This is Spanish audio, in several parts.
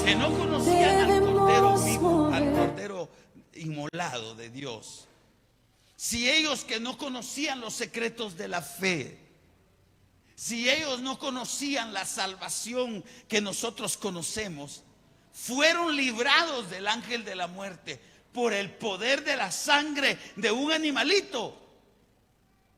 que no conocían al Cordero vivo, al Cordero inmolado de Dios, si ellos que no conocían los secretos de la fe, si ellos no conocían la salvación que nosotros conocemos, fueron librados del ángel de la muerte por el poder de la sangre de un animalito,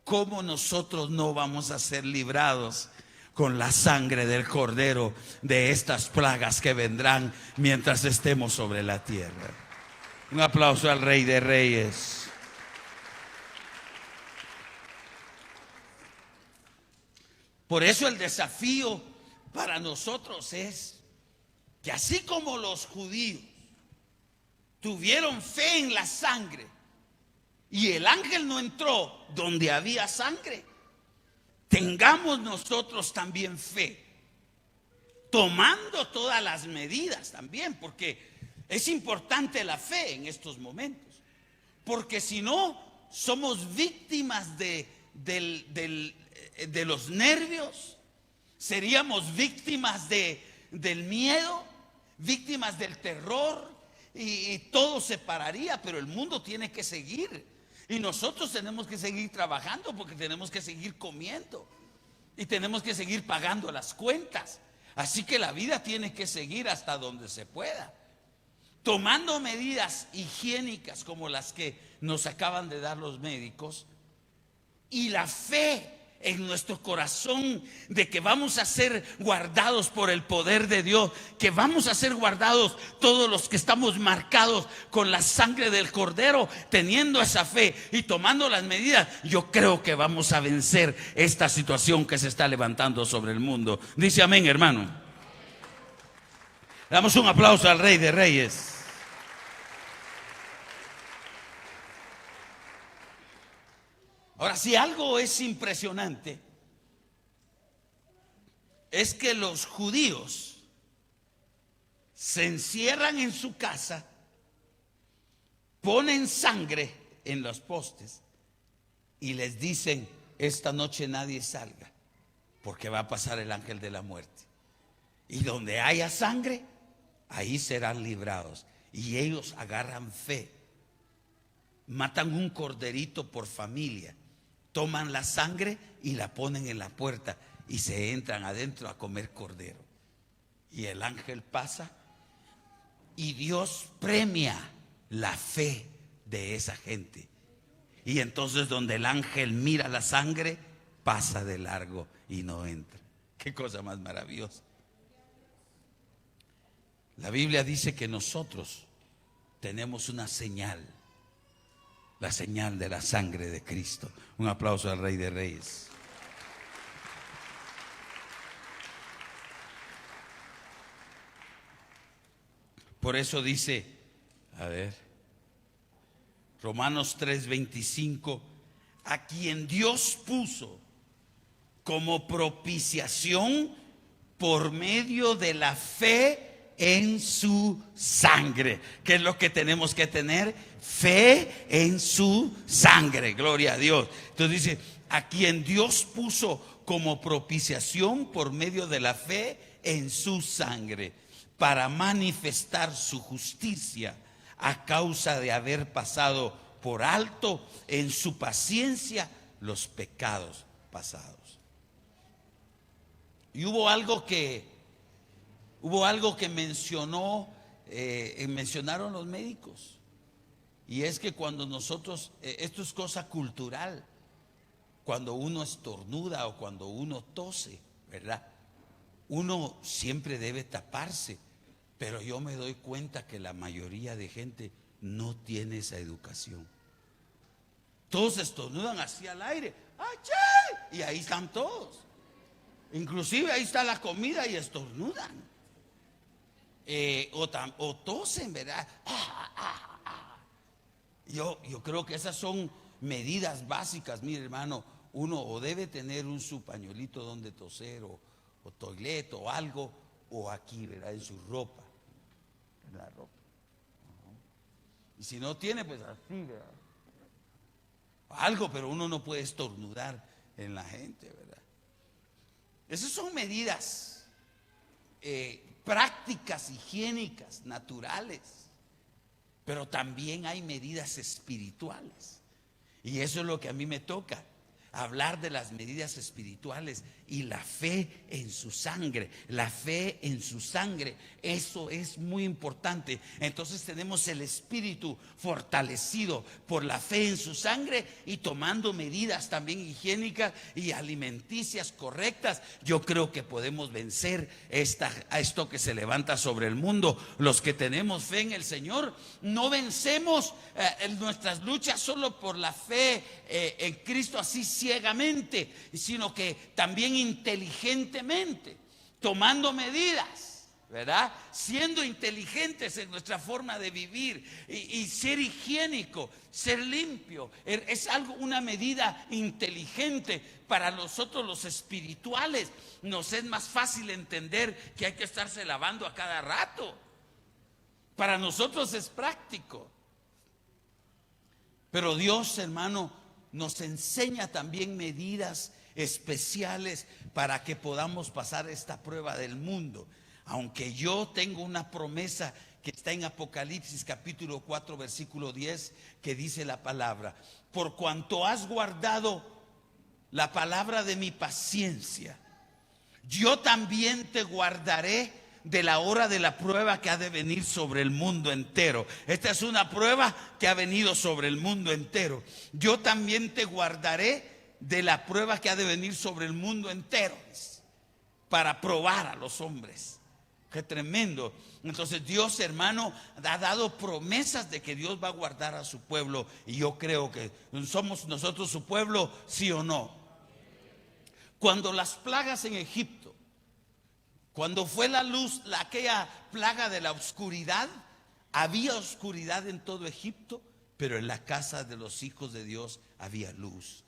¿cómo nosotros no vamos a ser librados con la sangre del Cordero de estas plagas que vendrán mientras estemos sobre la tierra? Un aplauso al Rey de Reyes. Por eso el desafío para nosotros es que así como los judíos tuvieron fe en la sangre y el ángel no entró donde había sangre, tengamos nosotros también fe, tomando todas las medidas también, porque es importante la fe en estos momentos, porque si no somos víctimas de los nervios, seríamos víctimas del miedo, víctimas del terror, y todo se pararía. Pero el mundo tiene que seguir y nosotros tenemos que seguir trabajando, porque tenemos que seguir comiendo y tenemos que seguir pagando las cuentas. Así que la vida tiene que seguir hasta donde se pueda, tomando medidas higiénicas como las que nos acaban de dar los médicos, y la fe en nuestro corazón de que vamos a ser guardados por el poder de Dios, que vamos a ser guardados todos los que estamos marcados con la sangre del Cordero. Teniendo esa fe y tomando las medidas, yo creo que vamos a vencer esta situación que se está levantando sobre el mundo. Dice amén, hermano. Damos un aplauso al Rey de Reyes. Ahora, si algo es impresionante, es que los judíos se encierran en su casa, ponen sangre en los postes y les dicen: esta noche nadie salga, porque va a pasar el ángel de la muerte. Y donde haya sangre, ahí serán librados. Y ellos agarran fe, matan un corderito por familia, toman la sangre y la ponen en la puerta y se entran adentro a comer cordero. Y el ángel pasa y Dios premia la fe de esa gente. Y entonces donde el ángel mira la sangre, pasa de largo y no entra. Qué cosa más maravillosa. La Biblia dice que nosotros tenemos una señal, la señal de la sangre de Cristo. Un aplauso al Rey de Reyes. Por eso dice, a ver, Romanos 3:25, a quien Dios puso como propiciación por medio de la fe en su sangre. ¿Qué es lo que tenemos que tener? Fe en su sangre. Gloria a Dios. Entonces dice, a quien Dios puso como propiciación por medio de la fe en su sangre, para manifestar su justicia a causa de haber pasado por alto en su paciencia los pecados pasados. Y hubo algo que mencionaron los médicos, y es que cuando nosotros, esto es cosa cultural, cuando uno estornuda o cuando uno tose, ¿verdad? Uno siempre debe taparse, pero yo me doy cuenta que la mayoría de gente no tiene esa educación. Todos estornudan así al aire, ¡achí! Y ahí están todos. Inclusive ahí está la comida y estornudan. O tosen, ¿verdad? Yo creo que esas son medidas básicas. Mire, hermano, uno o debe tener su pañuelito donde toser, o toilet o algo, o aquí, ¿verdad? En su ropa, en la ropa. Y si no tiene, pues así, ¿verdad? Algo, pero uno no puede estornudar en la gente, ¿verdad? Esas son medidas prácticas higiénicas, naturales, pero también hay medidas espirituales. Y eso es lo que a mí me toca, hablar de las medidas espirituales y la fe en su sangre. La fe en su sangre, eso es muy importante. Entonces tenemos el espíritu fortalecido por la fe en su sangre y tomando medidas también higiénicas y alimenticias correctas. Yo creo que podemos vencer a esto que se levanta sobre el mundo. Los que tenemos fe en el Señor no vencemos en nuestras luchas solo por la fe en Cristo así ciegamente, sino que también inteligentemente, tomando medidas, ¿verdad? Siendo inteligentes en nuestra forma de vivir y ser higiénico, ser limpio. Es algo, una medida inteligente para nosotros los espirituales. Nos es más fácil entender que hay que estarse lavando a cada rato. Para nosotros es práctico. Pero Dios, hermano, nos enseña también medidas especiales para que podamos pasar esta prueba del mundo. Aunque yo tengo una promesa que está en Apocalipsis capítulo 4 versículo 10, que dice la palabra: por cuanto has guardado la palabra de mi paciencia, yo también te guardaré de la hora de la prueba que ha de venir sobre el mundo entero. Esta es una prueba que ha venido sobre el mundo entero. Yo también te guardaré de la prueba que ha de venir sobre el mundo entero, para probar a los hombres. Qué tremendo. Entonces Dios, hermano, ha dado promesas de que Dios va a guardar a su pueblo, y yo creo que somos nosotros su pueblo, sí o no. Cuando las plagas en Egipto, cuando fue la luz, aquella plaga de la oscuridad, había oscuridad en todo Egipto, pero en la casa de los hijos de Dios había luz.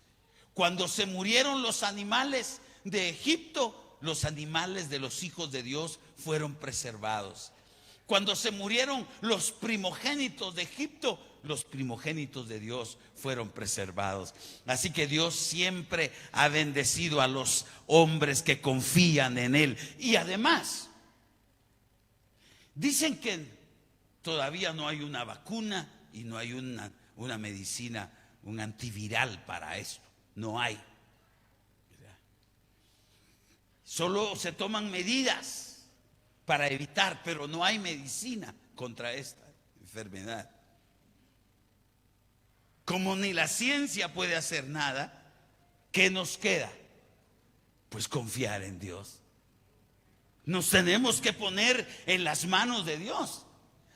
Cuando se murieron los animales de Egipto, los animales de los hijos de Dios fueron preservados. Cuando se murieron los primogénitos de Egipto, los primogénitos de Dios fueron preservados. Así que Dios siempre ha bendecido a los hombres que confían en Él. Y además, dicen que todavía no hay una vacuna y no hay una medicina, un antiviral para esto. No hay. Solo se toman medidas para evitar, pero no hay medicina contra esta enfermedad. Como ni la ciencia puede hacer nada, ¿qué nos queda? Pues confiar en Dios. Nos tenemos que poner en las manos de Dios.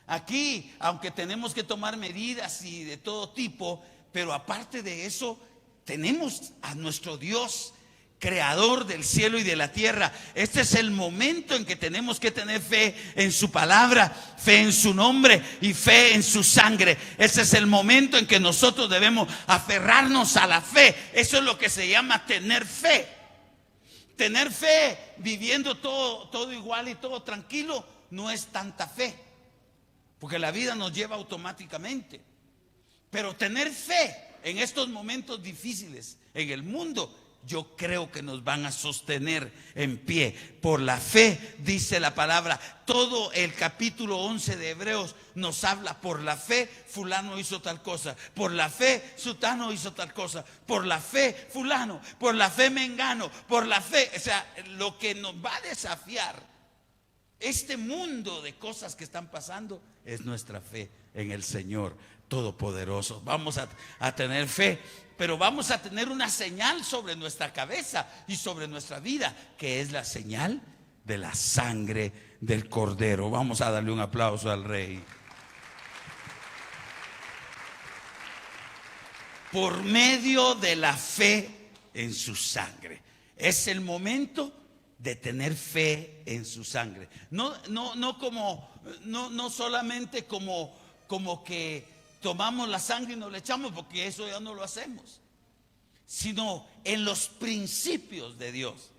Aquí, aunque tenemos que tomar medidas y de todo tipo, pero aparte de eso, tenemos a nuestro Dios, creador del cielo y de la tierra. Este es el momento en que tenemos que tener fe en su palabra, fe en su nombre y fe en su sangre. Ese es el momento en que nosotros debemos aferrarnos a la fe. Eso es lo que se llama tener fe. Tener fe viviendo todo igual y todo tranquilo no es tanta fe, porque la vida nos lleva automáticamente. Pero tener fe en estos momentos difíciles en el mundo, yo creo que nos van a sostener en pie. Por la fe, dice la palabra. Todo el capítulo 11 de Hebreos nos habla: por la fe fulano hizo tal cosa, por la fe sutano hizo tal cosa, por la fe fulano, por la fe mengano, por la fe. O sea, lo que nos va a desafiar este mundo de cosas que están pasando es nuestra fe en el Señor Todopoderoso. Vamos a tener fe, pero vamos a tener una señal sobre nuestra cabeza y sobre nuestra vida, que es la señal de la sangre del Cordero. Vamos a darle un aplauso al Rey. Por medio de la fe en su sangre. Es el momento de tener fe en su sangre. No solamente como que tomamos la sangre y nos la echamos, porque eso ya no lo hacemos, sino en los principios de Dios.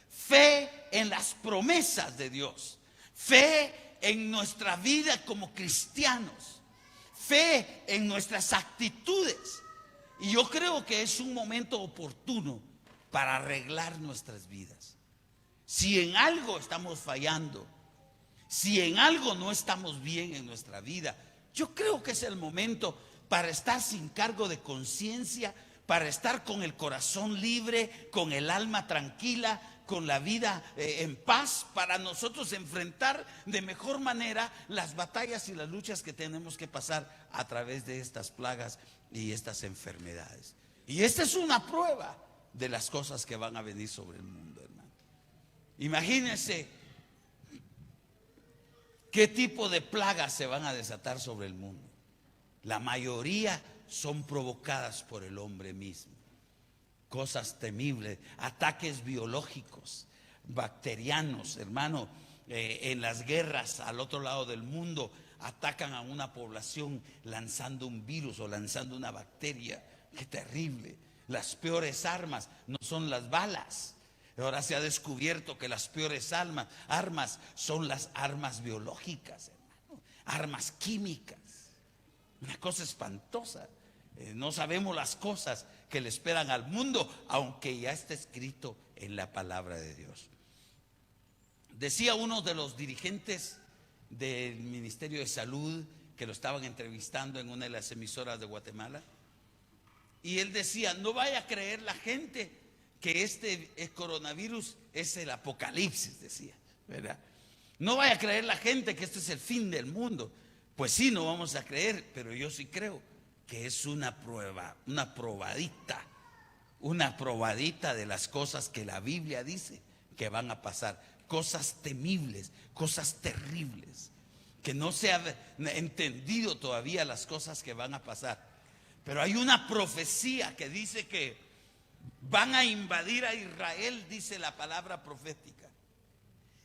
Fe en las promesas de Dios. Fe en nuestra vida como cristianos. Fe en nuestras actitudes. Y yo creo que es un momento oportuno para arreglar nuestras vidas. Si en algo estamos fallando, si en algo no estamos bien en nuestra vida, yo creo que es el momento para estar sin cargo de conciencia, para estar con el corazón libre, con el alma tranquila, con la vida en paz, para nosotros enfrentar de mejor manera las batallas y las luchas que tenemos que pasar a través de estas plagas y estas enfermedades. Y esta es una prueba de las cosas que van a venir sobre el mundo, hermano. Imagínense qué tipo de plagas se van a desatar sobre el mundo. La mayoría son provocadas por el hombre mismo. Cosas temibles, ataques biológicos, bacterianos, hermano. En las guerras al otro lado del mundo atacan a una población lanzando un virus o lanzando una bacteria. Qué terrible. Las peores armas no son las balas. Ahora se ha descubierto que las peores armas son las armas biológicas, hermano, armas químicas. Una cosa espantosa. No sabemos las cosas que le esperan al mundo, aunque ya está escrito en la palabra de Dios. Decía uno de los dirigentes del Ministerio de Salud, que lo estaban entrevistando en una de las emisoras de Guatemala, y él decía: no vaya a creer la gente que este coronavirus es el apocalipsis, decía, ¿verdad? No vaya a creer la gente que este es el fin del mundo. Pues sí, no vamos a creer, pero yo sí creo que es una prueba, una probadita de las cosas que la Biblia dice que van a pasar. Cosas temibles, cosas terribles, que no se ha entendido todavía las cosas que van a pasar. Pero hay una profecía que dice que van a invadir a Israel, dice la palabra profética.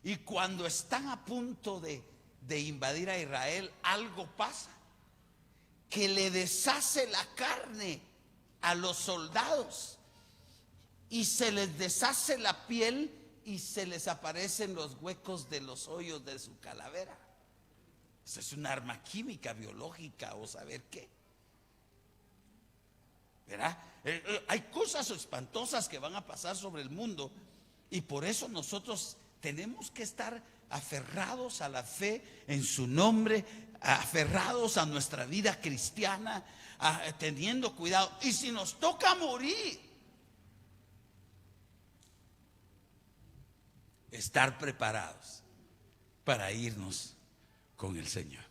Y cuando están a punto de invadir a Israel, algo pasa que le deshace la carne a los soldados y se les deshace la piel y se les aparecen los huecos de los hoyos de su calavera. Eso es un arma química, biológica o saber qué, ¿verdad? Hay cosas espantosas que van a pasar sobre el mundo, y por eso nosotros tenemos que estar aferrados a la fe en su nombre, aferrados a nuestra vida cristiana, teniendo cuidado. Y si nos toca morir, estar preparados para irnos con el Señor.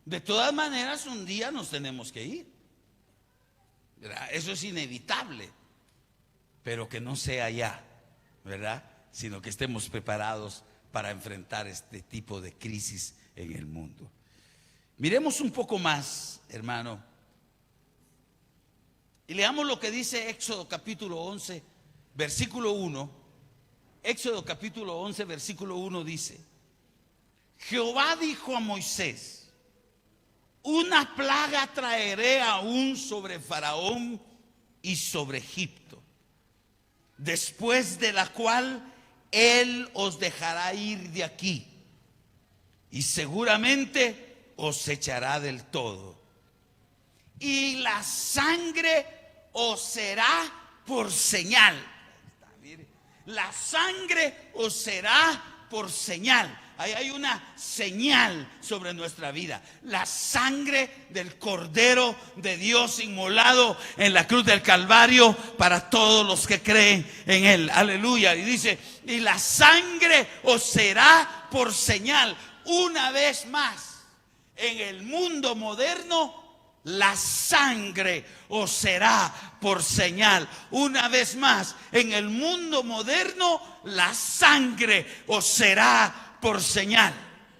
De todas maneras, un día nos tenemos que ir, ¿verdad? Eso es inevitable, pero que no sea ya, ¿verdad? Sino que estemos preparados para enfrentar este tipo de crisis en el mundo. Miremos un poco más, hermano, y leamos lo que dice Éxodo capítulo 11, versículo 1. Éxodo capítulo 11, versículo 1 dice: Jehová dijo a Moisés: una plaga traeré aún sobre Faraón y sobre Egipto, después de la cual él os dejará ir de aquí, y seguramente os echará del todo, y la sangre os será por señal. La sangre os será por señal. Ahí hay una señal sobre nuestra vida: la sangre del Cordero de Dios inmolado en la cruz del Calvario para todos los que creen en Él. Aleluya. Y dice: y la sangre os será por señal. Una vez más, en el mundo moderno, la sangre os será por señal. Una vez más, en el mundo moderno, la sangre os será por señal.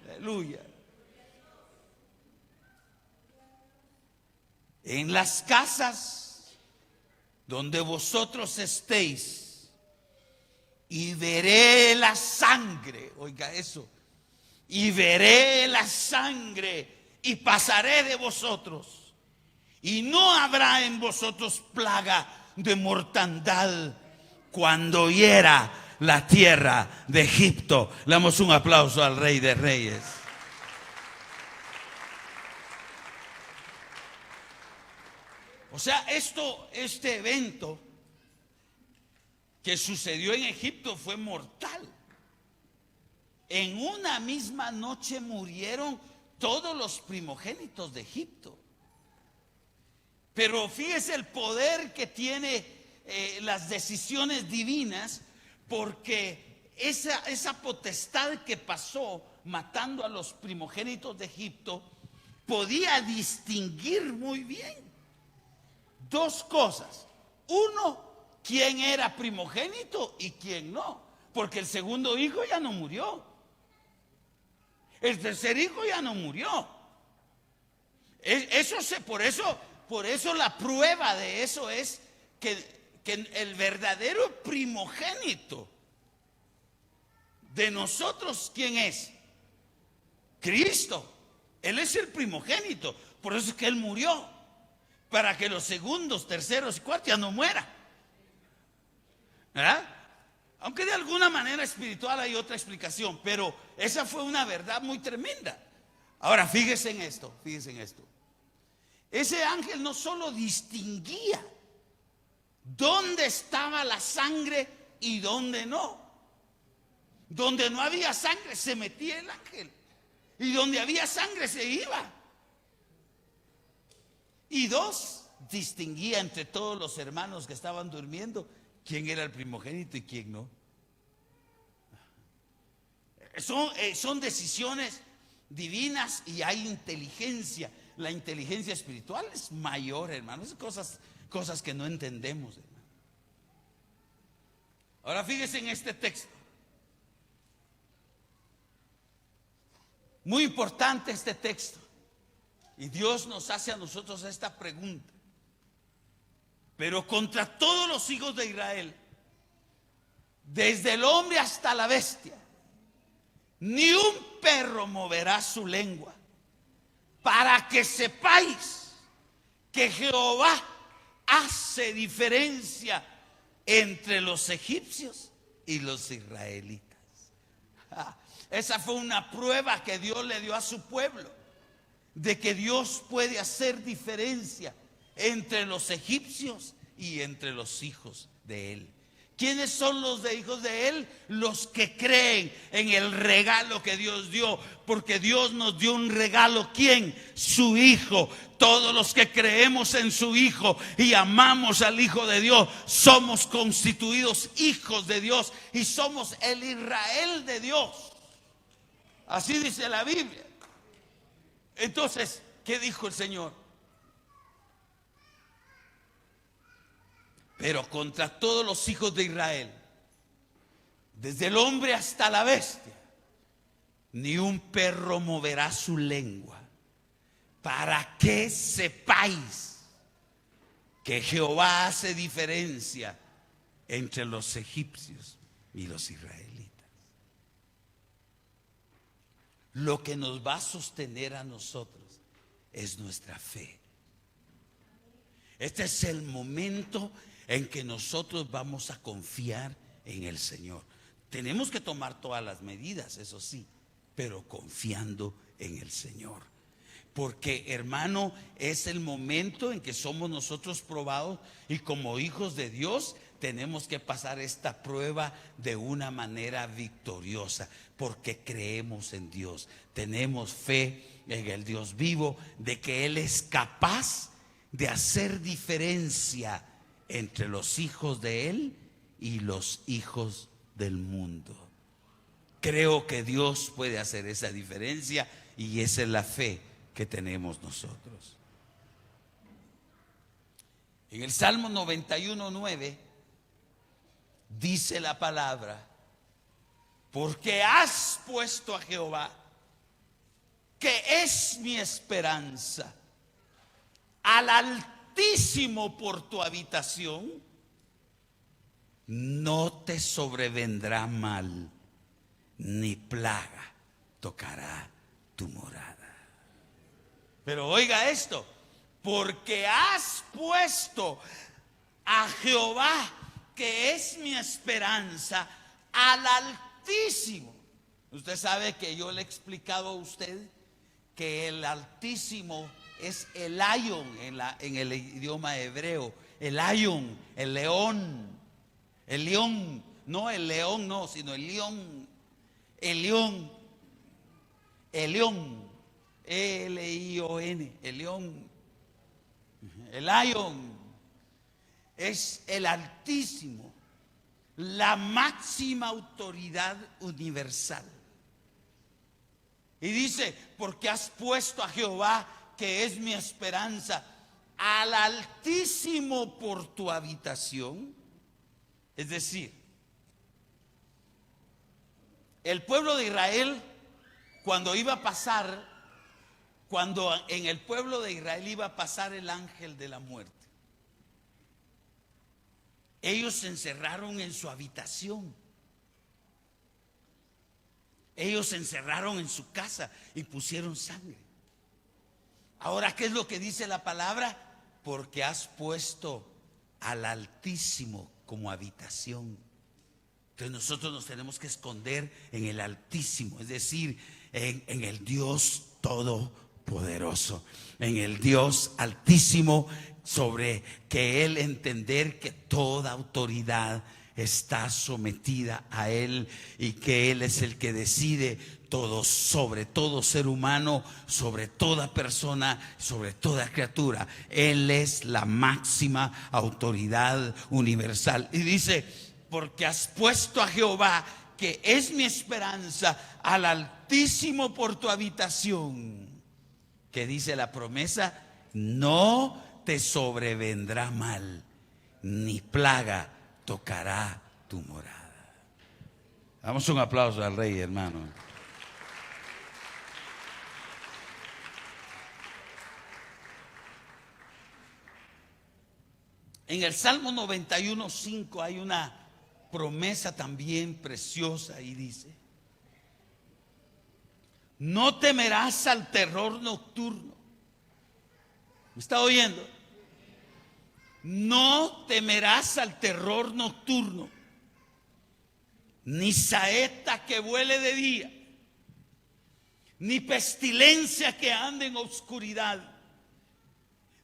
Aleluya. En las casas donde vosotros estéis, y veré la sangre, oiga eso, y veré la sangre y pasaré de vosotros, y no habrá en vosotros plaga de mortandad cuando hiera la tierra de Egipto. Le damos un aplauso al Rey de Reyes. O sea, este evento que sucedió en Egipto fue mortal. en una misma noche murieron todos los primogénitos de Egipto. Pero fíjese el poder que tiene las decisiones divinas, porque esa potestad que pasó matando a los primogénitos de Egipto podía distinguir muy bien dos cosas. Uno, quién era primogénito y quién no, porque el segundo hijo ya no murió, el tercer hijo ya no murió. Por eso la prueba de eso es que el verdadero primogénito de nosotros, ¿quién es? Cristo. Él es el primogénito. Por eso es que Él murió, para que los segundos, terceros y cuartos ya no mueran, ¿verdad? Aunque de alguna manera espiritual hay otra explicación, pero esa fue una verdad muy tremenda. Ahora fíjense en esto, fíjense en esto. Ese ángel no solo distinguía dónde estaba la sangre y dónde no. Donde no había sangre se metía el ángel, y donde había sangre se iba. Y dos, distinguía entre todos los hermanos que estaban durmiendo quién era el primogénito y quién no. Son decisiones divinas y hay inteligencia. La inteligencia espiritual es mayor, hermanos. Cosas que no entendemos, hermano. Ahora fíjense en este texto. Muy importante este texto. Y Dios nos hace a nosotros esta pregunta. Pero contra todos los hijos de Israel, desde el hombre hasta la bestia, ni un perro moverá su lengua, para que sepáis que Jehová hace diferencia entre los egipcios y los israelitas. Esa fue una prueba que Dios le dio a su pueblo, de que Dios puede hacer diferencia entre los egipcios y entre los hijos de Él. ¿Quiénes son los de hijos de Él? Los que creen en el regalo que Dios dio, porque Dios nos dio un regalo. ¿Quién? Su Hijo. Todos los que creemos en su Hijo y amamos al Hijo de Dios, somos constituidos hijos de Dios y somos el Israel de Dios. Así dice la Biblia. Entonces, ¿qué dijo el Señor? Pero contra todos los hijos de Israel, desde el hombre hasta la bestia, ni un perro moverá su lengua, para que sepáis que Jehová hace diferencia entre los egipcios y los israelitas. Lo que nos va a sostener a nosotros es nuestra fe. Este es el momento en que nosotros vamos a confiar en el Señor. Tenemos que tomar todas las medidas, eso sí, pero confiando en el Señor. Porque, hermano, es el momento en que somos nosotros probados, y como hijos de Dios tenemos que pasar esta prueba de una manera victoriosa, porque creemos en Dios, tenemos fe en el Dios vivo, de que Él es capaz de hacer diferencia entre los hijos de Él y los hijos del mundo. Creo que Dios puede hacer esa diferencia, y esa es la fe que tenemos nosotros. En el Salmo 91:9 dice la palabra: porque has puesto a Jehová, que es mi esperanza, al Altísimo por tu habitación, no te sobrevendrá mal, ni plaga tocará tu morada. Pero oiga esto: porque has puesto a Jehová, que es mi esperanza, al Altísimo. Usted sabe que yo le he explicado a usted que el Altísimo es el Ayón en el idioma hebreo. El Ayón, el león, no el león, no, sino el león. Elión, Elión, L-I-O-N, Elión, el Lion es el Altísimo, la máxima autoridad universal. Y dice, porque has puesto a Jehová, que es mi esperanza, al Altísimo por tu habitación. Es decir, el pueblo de Israel, cuando iba a pasar, cuando en el pueblo de Israel iba a pasar el ángel de la muerte, ellos se encerraron en su habitación. Ellos se encerraron en su casa y pusieron sangre. Ahora, ¿qué es lo que dice la palabra? Porque has puesto al Altísimo como habitación. Entonces nosotros nos tenemos que esconder en el Altísimo, es decir, en el Dios Todopoderoso, en el Dios Altísimo, sobre que Él entender que toda autoridad está sometida a Él y que Él es el que decide todo, sobre todo ser humano, sobre toda persona, sobre toda criatura. Él es la máxima autoridad universal. Y dice, porque has puesto a Jehová, que es mi esperanza, al Altísimo por tu habitación. Que dice la promesa, no te sobrevendrá mal, ni plaga tocará tu morada. Damos un aplauso al Rey, hermano. En el Salmo 91:5 hay una promesa también preciosa y dice, no temerás al terror nocturno. ¿Me está oyendo? No temerás al terror nocturno, ni saeta que vuele de día, ni pestilencia que ande en oscuridad,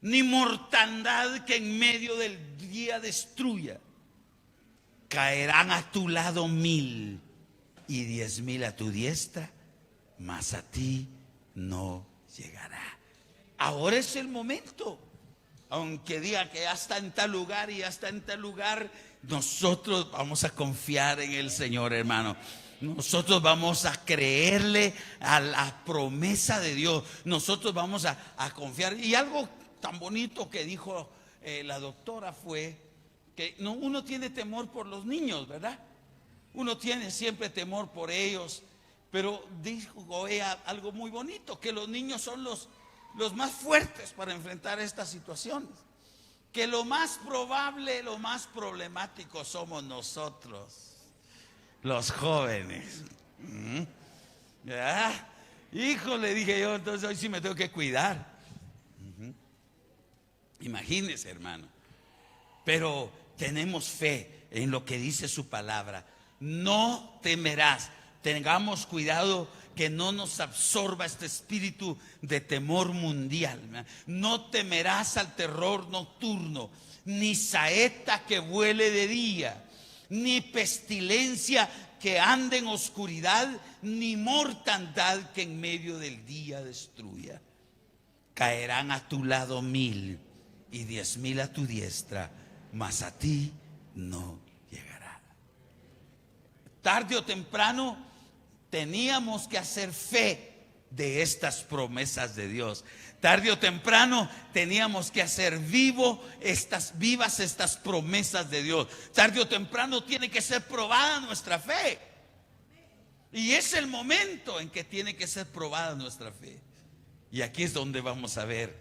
ni mortandad que en medio del día destruya. Caerán a tu lado 1000 y 10,000 a tu diestra, mas a ti no llegará. Ahora es el momento. Aunque diga que ya está en tal lugar y ya está en tal lugar, nosotros vamos a confiar en el Señor, hermano. Nosotros vamos a creerle a la promesa de Dios. Nosotros vamos a confiar. Y algo tan bonito que dijo la doctora fue que uno tiene temor por los niños, ¿verdad? Uno tiene siempre temor por ellos. Pero dijo ella algo muy bonito, que los niños son los más fuertes para enfrentar estas situaciones, que lo más probable, lo más problemático somos nosotros, los jóvenes. ¿Ya? Híjole, dije yo, entonces hoy sí me tengo que cuidar. Imagínese, hermano. Pero tenemos fe en lo que dice su palabra. No temerás. Tengamos cuidado que no nos absorba este espíritu de temor mundial. No temerás al terror nocturno, ni saeta que vuele de día, ni pestilencia que ande en oscuridad, ni mortandad que en medio del día destruya. Caerán a tu lado 1000 y 10,000 a tu diestra, mas a ti no llegará. Tarde o temprano teníamos que hacer fe de estas promesas de Dios. Tarde o temprano teníamos que hacer vivas estas promesas de Dios. Tarde o temprano tiene que ser probada nuestra fe. Y es el momento en que tiene que ser probada nuestra fe. Y aquí es donde vamos a ver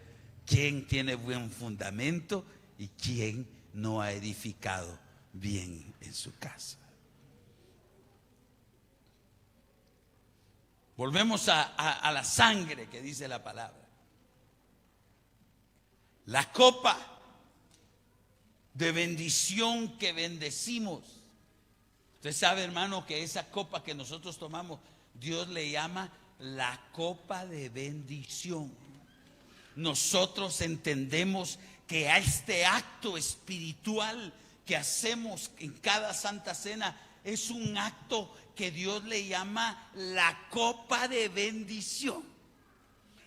quién tiene buen fundamento y quién no ha edificado bien en su casa. Volvemos a la sangre que dice la palabra. La copa de bendición que bendecimos. Usted sabe, hermano, que esa copa que nosotros tomamos, Dios le llama la copa de bendición. Nosotros entendemos que a este acto espiritual que hacemos en cada Santa Cena es un acto que Dios le llama la copa de bendición.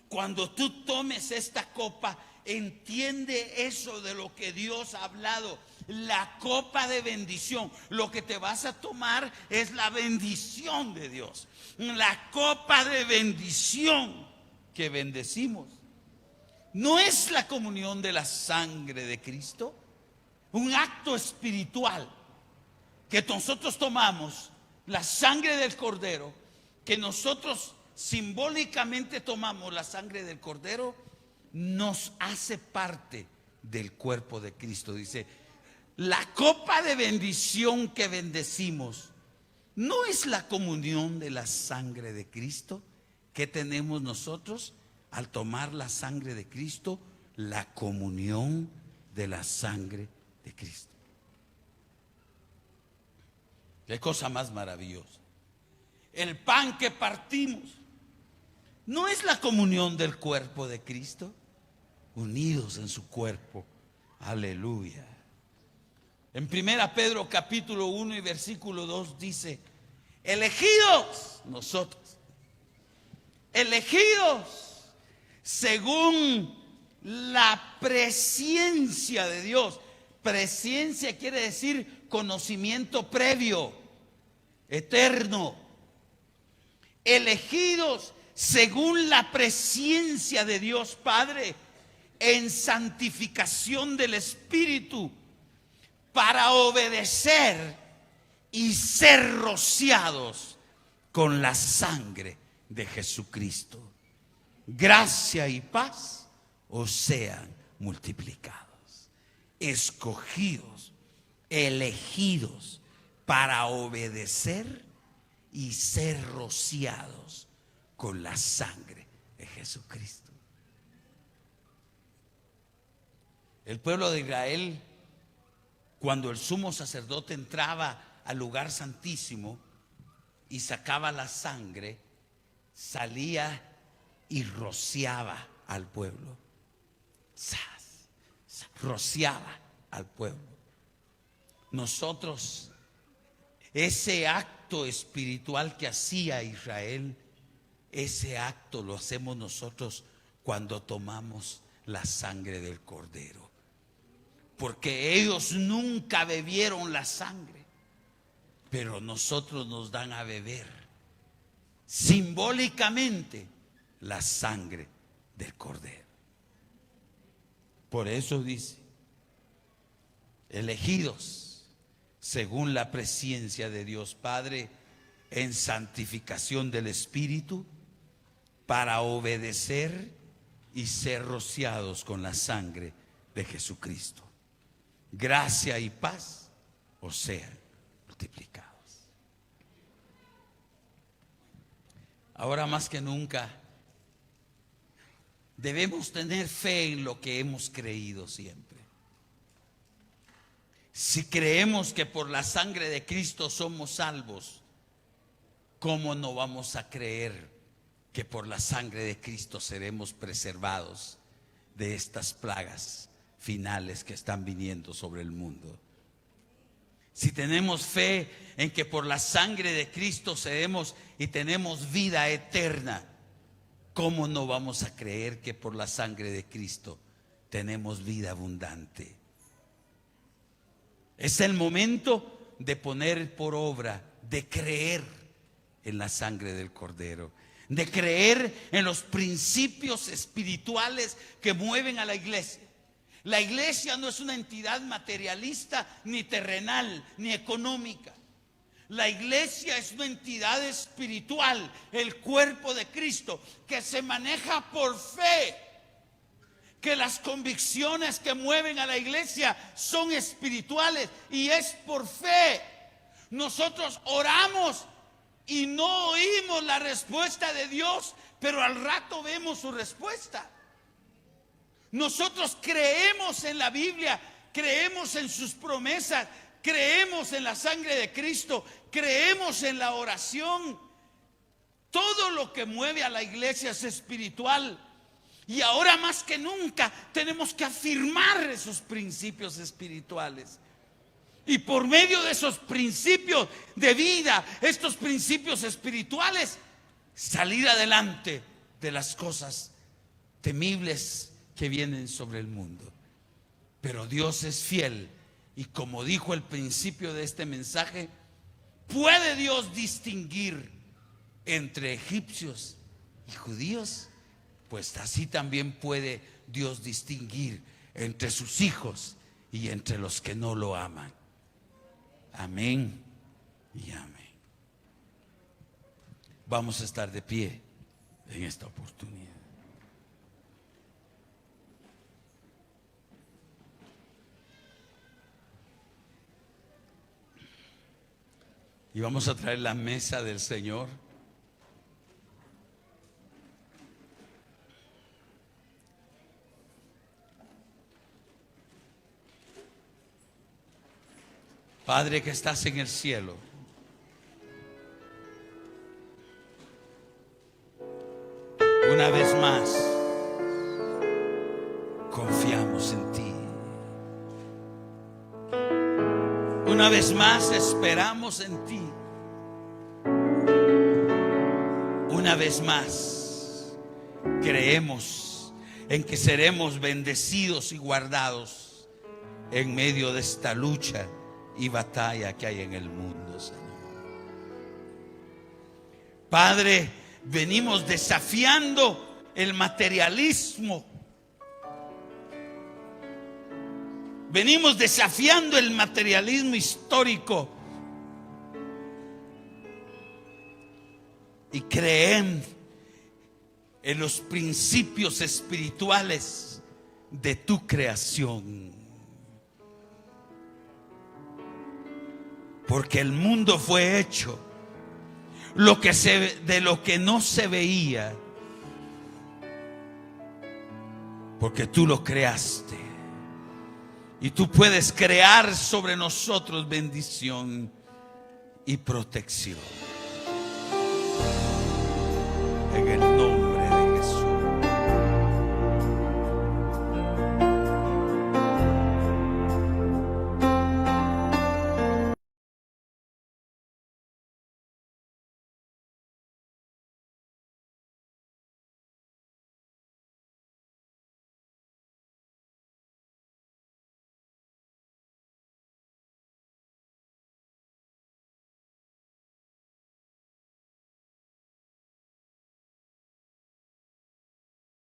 Cuando tú tomes esta copa, entiende eso de lo que Dios ha hablado. La copa de bendición. Lo que te vas a tomar es la bendición de Dios. La copa de bendición que bendecimos. ¿No es la comunión de la sangre de Cristo? Un acto espiritual que nosotros tomamos, la sangre del Cordero, que nosotros simbólicamente tomamos la sangre del Cordero, nos hace parte del cuerpo de Cristo. Dice, la copa de bendición que bendecimos, ¿no es la comunión de la sangre de Cristo? ¿Qué tenemos nosotros al tomar la sangre de Cristo? La comunión de la sangre de Cristo. Qué cosa más maravillosa. El pan que partimos, ¿no es la comunión del cuerpo de Cristo? Unidos en su cuerpo. Aleluya. En 1 Pedro capítulo 1 y versículo 2 dice, elegidos nosotros, elegidos según la presciencia de Dios. Presciencia quiere decir conocimiento previo, eterno. Elegidos según la presciencia de Dios Padre, en santificación del Espíritu, para obedecer y ser rociados con la sangre de Jesucristo. Gracia y paz os sean multiplicados. Escogidos, elegidos para obedecer y ser rociados con la sangre de Jesucristo. El pueblo de Israel, cuando el sumo sacerdote entraba al lugar santísimo y sacaba la sangre, salía y rociaba al pueblo. Rociaba al pueblo. Nosotros, ese acto espiritual que hacía Israel, ese acto lo hacemos nosotros cuando tomamos la sangre del Cordero. Porque ellos nunca bebieron la sangre, pero nosotros nos dan a beber simbólicamente la sangre del Cordero. Por eso dice, elegidos según la presciencia de Dios Padre, en santificación del Espíritu, para obedecer y ser rociados con la sangre de Jesucristo. Gracia y paz os sean multiplicados. Ahora más que nunca debemos tener fe en lo que hemos creído siempre. Si creemos que por la sangre de Cristo somos salvos, ¿cómo no vamos a creer que por la sangre de Cristo seremos preservados de estas plagas finales que están viniendo sobre el mundo? Si tenemos fe en que por la sangre de Cristo seremos y tenemos vida eterna, ¿cómo no vamos a creer que por la sangre de Cristo tenemos vida abundante? Es el momento de poner por obra, de creer en la sangre del Cordero, de creer en los principios espirituales que mueven a la iglesia. La iglesia no es una entidad materialista, ni terrenal, ni económica. La iglesia es una entidad espiritual, el cuerpo de Cristo, que se maneja por fe. Que las convicciones que mueven a la iglesia son espirituales y es por fe. Nosotros oramos y no oímos la respuesta de Dios, pero al rato vemos su respuesta. Nosotros creemos en la Biblia, creemos en sus promesas, creemos en la sangre de Cristo, creemos en la oración. Todo lo que mueve a la iglesia es espiritual. Y ahora más que nunca tenemos que afirmar esos principios espirituales. Y por medio de esos principios de vida, estos principios espirituales, salir adelante de las cosas temibles que vienen sobre el mundo. Pero Dios es fiel, y como dijo al principio de este mensaje, ¿puede Dios distinguir entre egipcios y judíos? Pues así también puede Dios distinguir entre sus hijos y entre los que no lo aman. Amén y amén. Vamos a estar de pie en esta oportunidad. Y vamos a traer la mesa del Señor. Padre que estás en el cielo, una vez más confiamos en ti. Una vez más esperamos en ti. Una vez más creemos en que seremos bendecidos y guardados en medio de esta lucha y batalla que hay en el mundo, Señor. Padre, venimos desafiando el materialismo. Venimos desafiando el materialismo histórico y creen en los principios espirituales de tu creación. Porque el mundo fue hecho de lo que no se veía, porque tú lo creaste. Y tú puedes crear sobre nosotros bendición y protección.